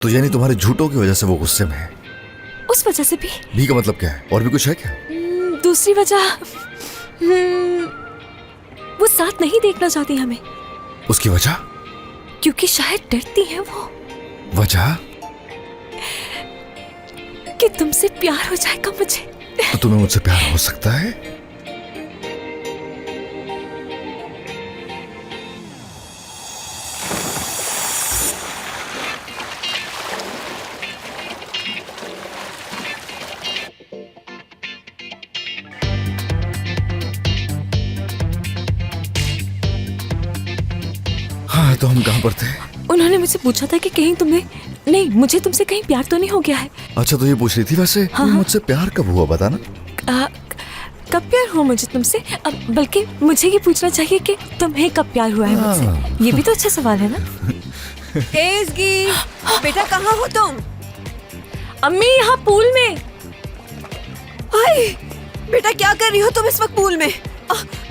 तो यानी तुम्हारे झूठों की वजह से वो गुस्से में है? उस वजह से भी का मतलब क्या है? और भी कुछ है क्या? दूसरी वजह वो साथ नहीं देखना चाहती हमें। उसकी वजह? क्योंकि शायद डरती है वो। वजह? कि तुमसे प्यार हो जाएगा मुझे। तो तुम्हें मुझसे प्यार हो सकता है? हाँ, तो हम कहाँ पर थे? उन्होंने मुझसे पूछा था कि कहीं तुमने नहीं, मुझे तुमसे कहीं प्यार तो नहीं हो गया है। अच्छा, तो ये पूछ रही थी वैसे हाँ, मुझसे प्यार कब हुआ बताना? कब प्यार हुआ मुझे तुमसे? बल्कि मुझे ये पूछना चाहिए कि तुम्हें कब प्यार हुआ है मुझसे। ये भी तो अच्छा सवाल है ना। बेटा कहाँ हो तुम? अम्मी, यहाँ पूल में। हाय बेटा, क्या कर रही हो तुम इस वक्त पूल में?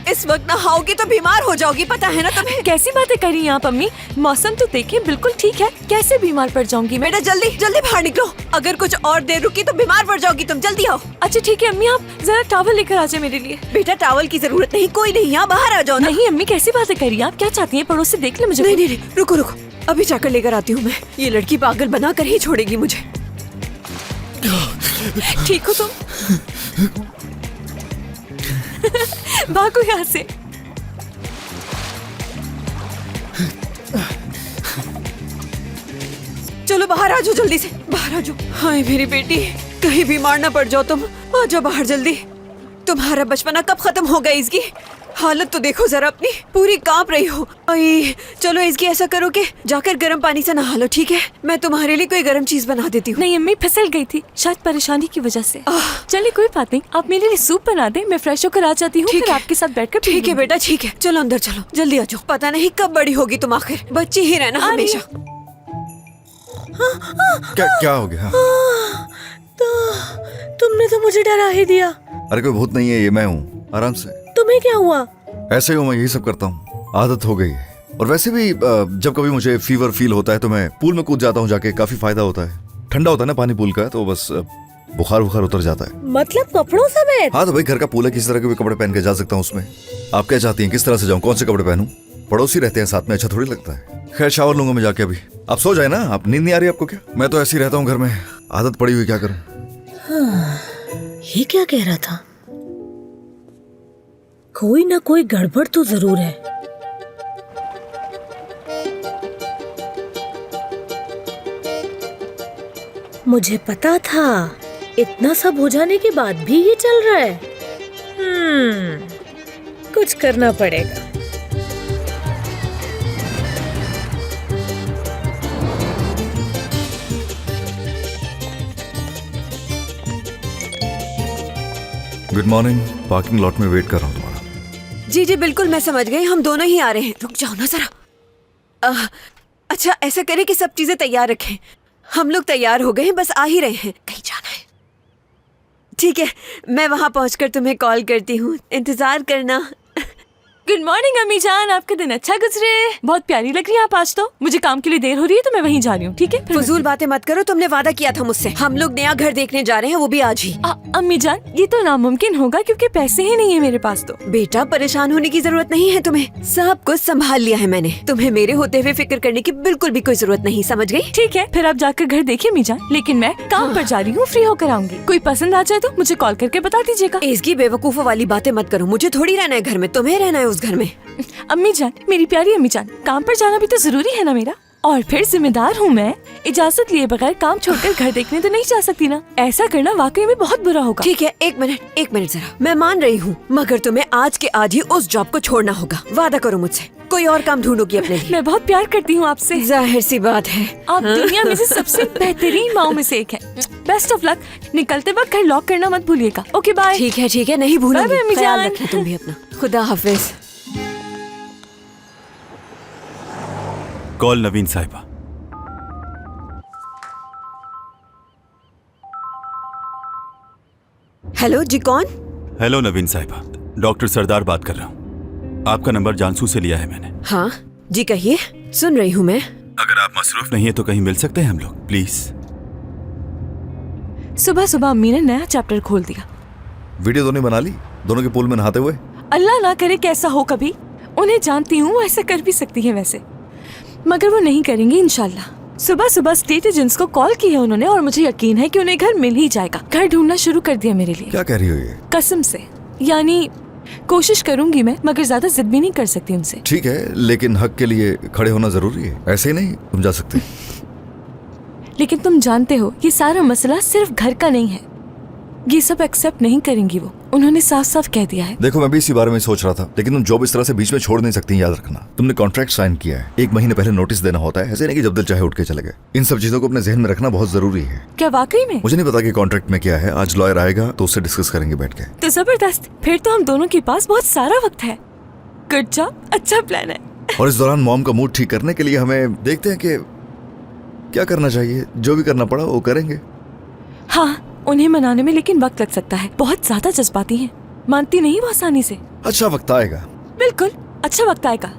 इस वक्त नहाओगी तो बीमार हो जाओगी, पता है ना तुम्हें? कैसी बातें कर रही हैं आप अम्मी? मौसम तो देखिए बिल्कुल ठीक है, कैसे बीमार पड़ जाऊंगी मैं? बेटा जल्दी जल्दी बाहर निकलो, अगर कुछ और देर रुकी तो बीमार पड़ जाओगी तुम। जल्दी आओ। अच्छा ठीक है अम्मी, आप जरा टॉवल लेकर आ जाए मेरे लिए। बेटा टॉवल की जरूरत नहीं, कोई नहीं, यहाँ बाहर आ जाओ ना। नहीं अम्मी, कैसी बातें कर रही हैं आप? क्या चाहती हैं? पड़ोस से देख ले मुझे। नहीं नहीं, रुको रुको, अभी जाकर लेकर आती हूँ मैं। ये लड़की पागल बना कर ही छोड़ेगी मुझे। ठीक हो तुम? भागो यहाँ से। चलो बाहर आ जाओ, जल्दी से बाहर आ जाओ। हाय मेरी बेटी, कहीं बीमार ना पड़ जाओ तुम। आ जाओ बाहर जल्दी। तुम्हारा बचपना कब खत्म होगा? इसकी हालत तो देखो जरा अपनी, पूरी कांप रही हो। अरे चलो इसकी ऐसा करो कि जाकर गर्म पानी से नहा लो, ठीक है? मैं तुम्हारे लिए कोई गर्म चीज बना देती हूँ। नहीं अम्मी, फिसल गई थी शायद परेशानी की वजह से। चलिए कोई बात नहीं, आप मेरे लिए सूप बना दें, मैं फ्रेश होकर आ जाती हूँ, फिर आपके साथ बैठकर। ठीक है बेटा, ठीक है, चलो अंदर चलो, जल्दी आ जाओ। पता नहीं कब बड़ी होगी तुम, आखिर बच्ची ही रहना हमेशा। क्या हो गया? तो तुमने तो मुझे डरा ही दिया। अरे कोई भूत नहीं है, ये मैं हूँ, आराम से। तुम्हें क्या हुआ? ऐसे ही हूँ, मैं यही सब करता हूँ, आदत हो गई है। और वैसे भी जब कभी मुझे फीवर फील होता है तो मैं पूल में कूद जाता हूँ जाके, काफी फायदा होता है। ठंडा होता है ना पानी पूल का, तो बस बुखार उतर जाता है। मतलब कपड़ों समेत? हाँ, तो भाई घर का पूल है, किसी तरह के भी कपड़े पहन के जा सकता हूँ उसमें। आप क्या चाहती हैं, किस तरह से जाऊँ, कौन से कपड़े पहनूं? पड़ोसी रहते हैं साथ में, अच्छा थोड़ी लगता है। खैर शावर लूंगा मैं जाके अभी। आप सो जाए ना, आप नींद नहीं आ रही आपको क्या? मैं तो ऐसे ही रहता हूँ घर में, आदत पड़ी हुई, क्या करूँ। हाँ, ये क्या कह रहा था? कोई ना कोई गड़बड़ तो जरूर है। मुझे पता था, इतना सब हो जाने के बाद भी ये चल रहा है। कुछ करना पड़ेगा। गुड मॉर्निंग, पार्किंग लॉट में वेट कर रहा हूँ तुम्हारा। जी जी बिल्कुल, मैं समझ गई, हम दोनों ही आ रहे हैं। रुक जाओ ना जरा। अच्छा ऐसा करें कि सब चीजें तैयार रखें। हम लोग तैयार हो गए हैं, बस आ ही रहे हैं, कहीं जाना है। ठीक है, मैं वहां पहुंचकर तुम्हें कॉल करती हूँ, इंतजार करना। गुड मॉर्निंग अम्मी जान, आपका दिन अच्छा गुजरे। बहुत प्यारी लग रही है आप आज तो। मुझे काम के लिए देर हो रही है तो मैं वहीं जा रही हूँ, ठीक है? फजूल बातें मत करो, तुमने वादा किया था मुझसे। हम लोग नया घर देखने जा रहे हैं, वो भी आज ही। अम्मी जान, ये तो नामुमकिन होगा क्योंकि पैसे ही नहीं है मेरे पास तो। बेटा परेशान होने की जरूरत नहीं है तुम्हें, सब कुछ संभाल लिया है मैंने। तुम्हें मेरे होते हुए फिक्र करने की बिल्कुल भी कोई जरूरत नहीं, समझ गई? ठीक है, फिर आप जाकर घर देखिए अम्मी जान, लेकिन मैं काम पर जा रही हूँ, फ्री होकर आऊंगी। कोई पसंद आ जाए तो मुझे कॉल करके बता दीजिएगा। इसकी बेवकूफों वाली बातें मत करो, मुझे थोड़ी रहना है घर में, तुम्हें रहना है उस घर में। अम्मी जान, मेरी प्यारी अम्मी जान, काम पर जाना भी तो जरूरी है ना मेरा। और फिर जिम्मेदार हूँ मैं, इजाजत लिए बगैर काम छोड़कर घर देखने तो नहीं जा सकती ना। ऐसा करना वाकई में बहुत बुरा होगा। ठीक है, एक मिनट जरा, मैं मान रही हूँ, मगर तुम्हें आज के आज ही उस जॉब को छोड़ना होगा। वादा करो मुझसे, कोई और काम ढूंढोगी अपने लिए। मैं बहुत प्यार करती हूँ आपसे। जाहिर सी बात है, आप दुनिया में से सबसे बेहतरीन माओ में से एक है। Best of luck. निकलते वक्त घर लॉक करना मत भूलिएगा। Okay bye. ठीक है, नहीं भूलूंगी। बाय अम्मी ख्याल जान। रखना तुम भी अपना। खुदा हाफिज। कॉल नवीन साहिबा। हेलो जी, कौन? हेलो नवीन साहिबा, डॉक्टर सरदार बात कर रहा हूँ। आपका नंबर जानसू से लिया है मैंने। हाँ जी, कहिए, सुन रही हूँ मैं। अगर आप मसरूफ नहीं है तो कहीं मिल सकते हैं हम लोग, प्लीज। सुबह सुबह अम्मी ने नया चैप्टर खोल दिया। वीडियो तो नहीं बना ली दोनों के पूल में नहाते हुए? अल्लाह ना करे कैसा हो कभी। उन्हें जानती हूँ वो ऐसा कर भी सकती है वैसे, मगर वो नहीं करेंगे इंशाल्लाह। सुबह सुबह स्टेट एजेंट्स को कॉल की है उन्होंने और मुझे यकीन है कि उन्हें घर मिल ही जाएगा। घर ढूंढना शुरू कर दिया मेरे लिए। क्या कह रही हो ये? कसम से, यानी कोशिश करूंगी मैं, मगर ज्यादा जिद भी नहीं कर सकती उनसे। ठीक है, लेकिन हक के लिए खड़े होना जरूरी है, ऐसे ही नहीं तुम जा सकते। लेकिन तुम जानते हो ये सारा मसला सिर्फ घर का नहीं है, ये सब एक्सेप्ट नहीं करेंगी वो। उन्होंने साफ साफ कह दिया है। देखो मैं भी इसी बारे में सोच रहा था, लेकिन तुम जॉब इस तरह से बीच में छोड़ नहीं सकती, याद रखना। तुमने कॉन्ट्रैक्ट साइन किया है, 1 महीने पहले नोटिस देना होता है, ऐसे नहीं कि जब दिल चाहे उठ के चले गए। इन सब चीजों को अपने जहन में रखना बहुत जरूरी है। क्या वाकई में? मुझे नहीं पता कि कॉन्ट्रैक्ट में क्या है, आज लॉयर आएगा तो उससे डिस्कस करेंगे बैठ के। तो जबरदस्त, फिर तो हम दोनों के पास बहुत सारा वक्त है। गुड जॉब, अच्छा प्लान है। और इस दौरान मॉम का मूड ठीक करने के लिए हमें देखते हैं कि क्या करना चाहिए। जो भी करना पड़ा वो करेंगे। हाँ, उन्हें मनाने में लेकिन वक्त लग सकता है, बहुत ज्यादा जज्बाती हैं, मानती नहीं वो आसानी से। अच्छा वक्त आएगा। बिल्कुल, अच्छा वक्त आएगा।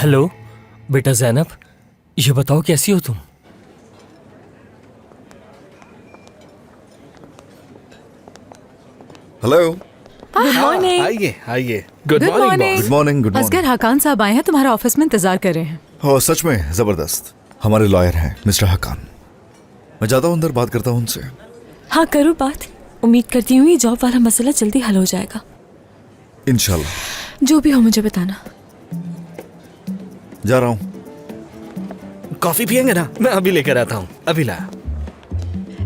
हेलो बेटा ज़ैनब, ये बताओ कैसी हो तुम? Hello, good morning. आइए आइए। Good Good morning morning. Good morning. Good Asghar morning. Hakan साहब आए हैं, तुम्हारा ऑफिस में इंतजार कर रहे हैं। हो सच में जबरदस्त। हमारे लॉयर हैं मिस्टर हकान। मैं जाता हूँ अंदर, बात करता हूँ उनसे। हाँ करो बात, उम्मीद करती हूँ ये जॉब वाला मसला जल्दी हल हो जाएगा। इंशाल्लाह। जो भी हो मुझे बताना। जा रहा हूँ। कॉफी पियेंगे ना? मैं अभी लेकर आता हूँ, अभी ला।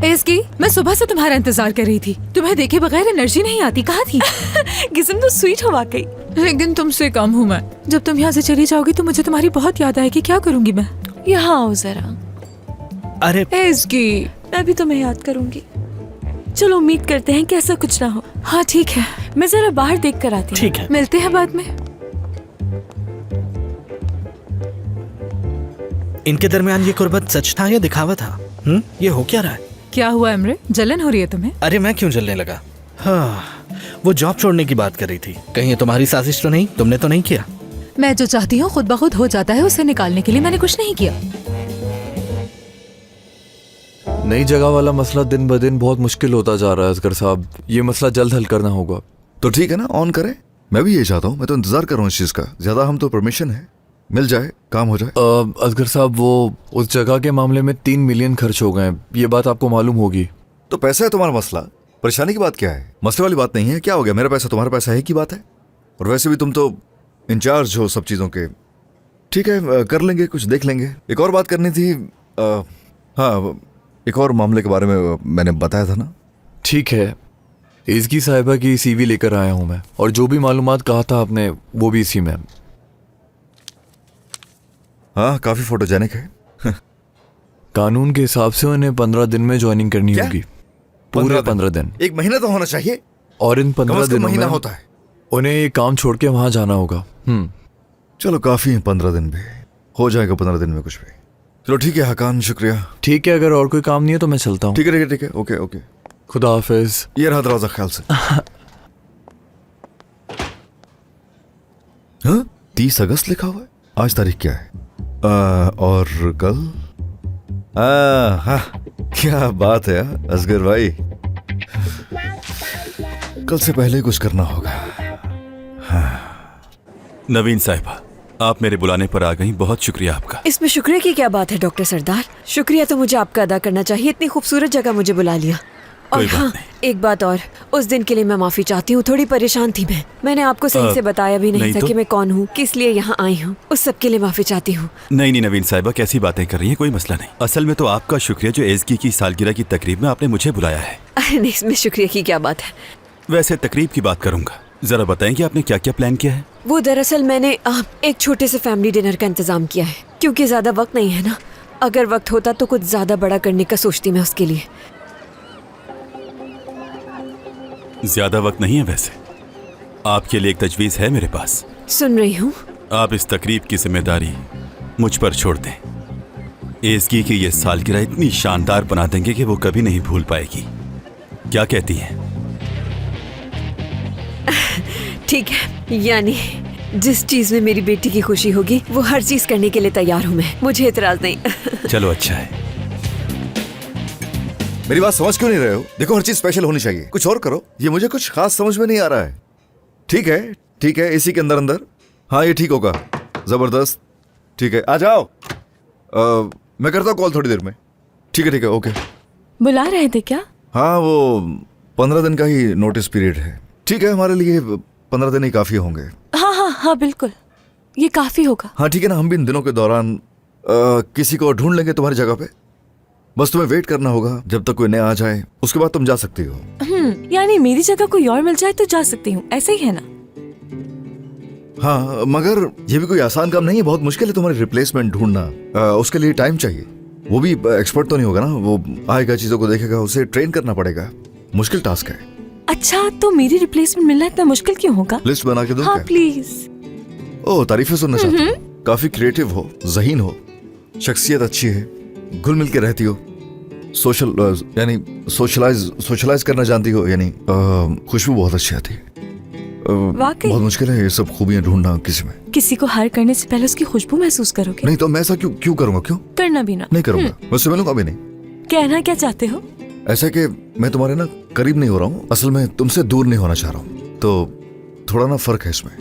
इसकी मैं सुबह से तुम्हारा इंतजार कर रही थी, तुम्हें देखे बगैर एनर्जी नहीं आती। कहाँ थी? किस्म तो स्वीट हो वाकई। लेकिन तुमसे कम हूँ मैं। जब तुम यहाँ से चली जाओगी तो मुझे तुम्हारी बहुत याद आएगी। क्या करूंगी मैं? यहाँ आओ जरा। अरे इसकी मैं भी तुम्हें याद करूंगी। चलो उम्मीद करते हैं कि ऐसा कुछ ना हो। हाँ ठीक है, मैं जरा बाहर देख कर आती हूँ। ठीक है। मिलते हैं बाद में। इनके दरमियान ये कुर्बत सच था या दिखावा था? ये हो क्या रहा है? क्या हुआ इमरे, जलन हो रही है तुम्हें? अरे मैं क्यों जलने लगा? हाँ, वो जॉब छोड़ने की बात कर रही थी। कहीं ये तुम्हारी साजिश तो नहीं? तुमने तो नहीं किया? मैं जो चाहती हूँ खुद ब खुद हो जाता है, उसे निकालने के लिए मैंने कुछ नहीं किया। नई जगह वाला मसला दिन ब दिन बहुत मुश्किल होता जा रहा है असगर साहब। ये मसला जल्द हल करना होगा। तो ठीक है ना, ऑन करें। मैं भी ये चाहता हूँ, मैं तो इंतजार कर रहा हूँ इस चीज का। ज्यादा हम तो परमिशन है, मिल जाए, काम हो जाए। असगर साहब, वो उस जगह के मामले में 3 मिलियन खर्च हो गए हैं, ये बात आपको मालूम होगी। तो पैसा है तुम्हारा मसला, परेशानी की बात क्या है? मसले वाली बात नहीं है। क्या हो गया, मेरा पैसा तुम्हारा पैसा है की बात है। और वैसे भी तुम तो इंचार्ज हो सब चीजों के। ठीक है, कर लेंगे, कुछ देख लेंगे। एक और बात करनी थी। हाँ, एक और मामले के बारे में मैंने बताया था ना। ठीक है, इसकी साहिबा की CV लेकर आया हूँ मैं, और जो भी मालूमात कहा था आपने वो भी इसी में। हाँ, काफी फोटोजेनिक है। कानून के हिसाब से उन्हें 15 दिन में ज्वाइनिंग करनी क्या? होगी। पूरे 15 दिन। एक महीना तो होना चाहिए। और इन कम 15 से कम दिनों महीना में होता है। उन्हें ये काम छोड़ के वहां जाना होगा। चलो काफी है, 15 दिन भी हो जाएगा। 15 दिन में कुछ भी। चलो ठीक है हकान, शुक्रिया। ठीक है, अगर और कोई काम नहीं है तो मैं चलता हूँ। ठीक है, ओके ओके। खुदा हाफिज। ये रहा दरवाजा, ख्याल से। हाँ, 30 अगस्त लिखा हुआ है। आज तारीख क्या है? और कल? हाँ, क्या बात है असगर भाई, कल से पहले कुछ करना होगा। नवीन साहिबा, आप मेरे बुलाने पर आ गई, बहुत शुक्रिया आपका। इसमें शुक्रिया की क्या बात है डॉक्टर सरदार? शुक्रिया तो मुझे आपका अदा करना चाहिए, इतनी खूबसूरत जगह मुझे बुला लिया। और कोई बात हाँ, नहीं। एक बात और, उस दिन के लिए मैं माफी चाहती हूँ, थोड़ी परेशान थी मैं। मैंने आपको सही से बताया भी नहीं नहीं था तो? कि मैं कौन हूँ, किस लिए यहाँ आई हूँ। उस सब के लिए माफी चाहती हूँ। नहीं नवीन साहिबा, कैसी बातें कर रही हैं, कोई मसला नहीं। असल में तो आपका शुक्रिया जो एज़की की सालगिरह की तकरीब में आपने मुझे बुलाया है। अरे नहीं, इसमें शुक्रिया की क्या बात है। वैसे तकरीब की बात करूंगा, जरा बताएंगे आपने क्या क्या प्लान किया है? वो दरअसल मैंने एक छोटे से फैमिली डिनर का इंतजाम किया है, क्योंकि ज्यादा वक्त नहीं है ना। अगर वक्त होता तो कुछ ज्यादा बड़ा करने का सोचती मैं उसके लिए। ज्यादा वक्त नहीं है वैसे, आपके लिए एक तजवीज़ है मेरे पास। सुन रही हूँ। आप इस तकरीब की जिम्मेदारी मुझ पर छोड़ दें। एज़की की ये सालगिरह इतनी शानदार बना देंगे कि वो कभी नहीं भूल पाएगी। क्या कहती हैं? ठीक है, यानी जिस चीज में मेरी बेटी की खुशी होगी वो हर चीज करने के लिए तैयार हूँ मैं, मुझे एतराज नहीं। चलो अच्छा है। मेरी बात समझ क्यों नहीं रहे हो? देखो, हर चीज स्पेशल होनी चाहिए, कुछ और करो। ये मुझे कुछ खास समझ में नहीं आ रहा है। ठीक है, ठीक है, इसी के अंदर अंदर। हाँ, ये ठीक होगा, जबरदस्त। ठीक है, आ जाओ। मैं करता हूँ कॉल थोड़ी देर में। ठीक है, ओके। बुला रहे थे क्या? हाँ, वो 15 दिन का ही नोटिस पीरियड है। ठीक है, हमारे लिए 15 दिन ही काफी होंगे। हाँ हाँ हाँ, बिल्कुल, ये काफी होगा। हाँ ठीक है ना, हम भी इन दिनों के दौरान किसी को ढूंढ लेंगे तुम्हारी जगह पे। बस तुम्हें वेट करना होगा जब तक कोई नया आ जाए, उसके बाद तुम जा सकती हो। यानी मेरी जगह कोई और मिल जाए तो जा सकती हूँ, ऐसे ही है ना? हाँ, मगर ये भी कोई आसान काम नहीं है, बहुत मुश्किल है तुम्हारी रिप्लेसमेंट ढूंढना। उसके लिए टाइम चाहिए। वो भी एक्सपर्ट तो नहीं होगा ना, वो आएगा, चीजों को देखेगा, उसे ट्रेन करना पड़ेगा। मुश्किल टास्क है। अच्छा, तो मेरी रिप्लेसमेंट मिलना इतना मुश्किल क्यों होगा? लिस्ट बना के दो हाँ क्या? प्लीज। ओह, तारीफें सुनना चाहती हो? काफी क्रिएटिव हो, ज़हीन हो, शख्सियत अच्छी है, घुल मिल के रहती हो, सोशल यानी सोशलाइज करना जानती हो, यानी खुशबू बहुत अच्छी आती है। वाकई? बहुत मुश्किल है ये सब खूबियां ढूंढना किसी में। किसी को हायर करने से पहले उसकी खुशबू महसूस करोगे? नहीं तो मैं ऐसा क्यों करूंगा? क्यों करना भी ना। नहीं करूंगा? मैं उससे मिलूंगा भी नहीं। कहना क्या चाहते हो? ऐसा कि मैं तुम्हारे ना करीब नहीं हो रहा हूँ, असल में तुमसे दूर नहीं होना चाह रहा हूँ। तो थोड़ा ना फर्क है इसमें,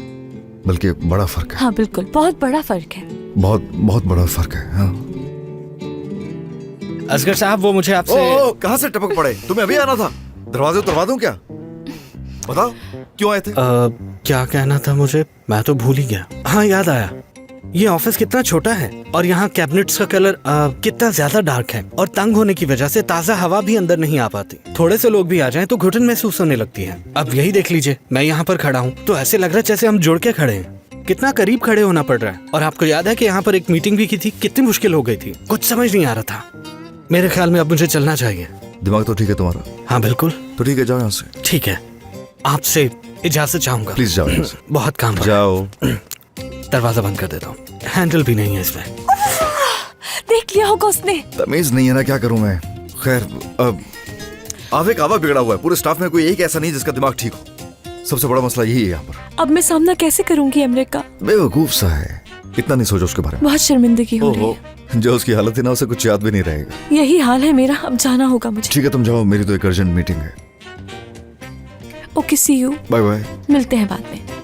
बल्कि बड़ा फर्क है। हाँ बिल्कुल, बहुत बड़ा फर्क है। बहुत बहुत बड़ा फर्क है। हाँ। असगर साहब, वो मुझे आपसे कहाँ से टपक पड़े? तुम्हें अभी आना था। दरवाजे उतरवा दूं क्या? बताओ क्यों आए थे? क्या कहना था मुझे, मैं तो भूल ही गया। हाँ, याद आया। ये ऑफिस कितना छोटा है और यहाँ कैबिनेट्स का कलर कितना ज्यादा डार्क है, और तंग होने की वजह से ताज़ा हवा भी अंदर नहीं आ पाती। थोड़े से लोग भी आ जाएं तो घुटन महसूस होने लगती है। अब यही देख लीजिए, मैं यहाँ पर खड़ा हूँ तो ऐसे लग रहा है जैसे हम जुड़ के खड़े हैं। कितना करीब खड़े होना पड़ रहा है। और आपको याद है कि यहाँ पर एक मीटिंग भी की थी, कितनी मुश्किल हो गई थी, कुछ समझ नहीं आ रहा था। मेरे ख्याल में अब मुझे चलना चाहिए। दिमाग तो ठीक है तुम्हारा? हाँ बिल्कुल। तो ठीक है, जाओ यहाँ से। ठीक है, आपसे इजाजत चाहूंगा। प्लीज जाओ यहाँ से। बहुत काम है। जाओ। दरवाजा बंद कर देता हूँ, हैंडल भी नहीं है इसमें। देख लिया होगा उसने। तमीज नहीं है ना, क्या करूं मैं। खैर, अब आवे कावा बिगड़ा हुआ है। पूरे स्टाफ में कोई एक ऐसा नहीं जिसका दिमाग ठीक हो। सबसे बड़ा मसला यही है यहाँ पर। अब मैं सामना कैसे करूंगी अमरीक का? बेवकूफ सा है, इतना नहीं सोचो उसके बारे में। बहुत शर्मिंदगी हो रही है। जो उसकी हालत है ना, उसे कुछ याद भी नहीं रहेगा। यही हाल है मेरा, अब जाना होगा मुझे। ठीक है, तुम जाओ, मेरी तो एक अर्जेंट मीटिंग है। Okay, see you. Bye bye. मिलते हैं बाद में।